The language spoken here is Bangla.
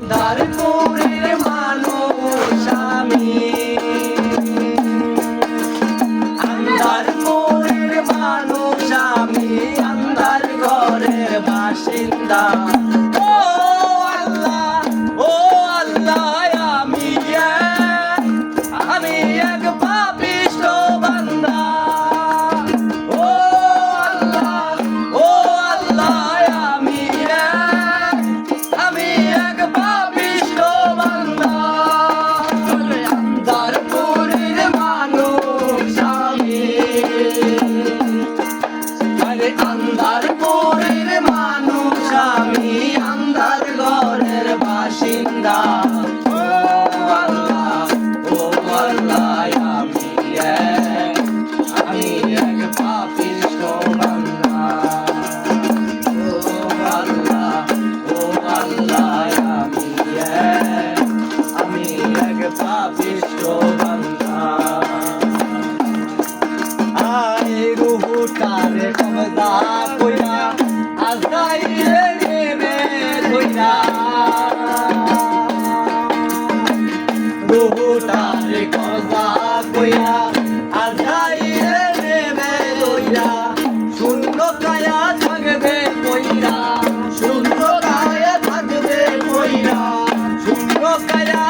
আন্ধারপুরের মানুষ আমি, আন্ধারপুরের মানুষ আমি, আন্ধার ঘরের বাসিন্দা। ও আল্লাহ, ও আল্লাহ, আমি এক পাপিষ্ঠ বান্দা। ও আল্লাহ, ও আল্লাহ, আমি এক পাপিষ্ঠ বান্দা। আন্ধারপুরের মানুষ আমি, আরে আন্ধারপুরের মানুষ আমি, আন্ধার ঘরের বাসিন্দা। ও আল্লাহ, ও আল্লাহ, আমি এক পাপিষ্ঠ বান্দা। ও আল্লাহ, ও আল্লাহ, আমি এক পাপিষ্ঠ বান্দা। আয় রুহুটারে কবজা কইরা আজরাইলে নেমে ধইরা, রুহুটারে কবজা কইরা আজরাইলে নেমে ধইরা, শূন্য কায়া থাকবে কইরা, শূন্য কায়া থাকবে কইরা, শূন্য কায়া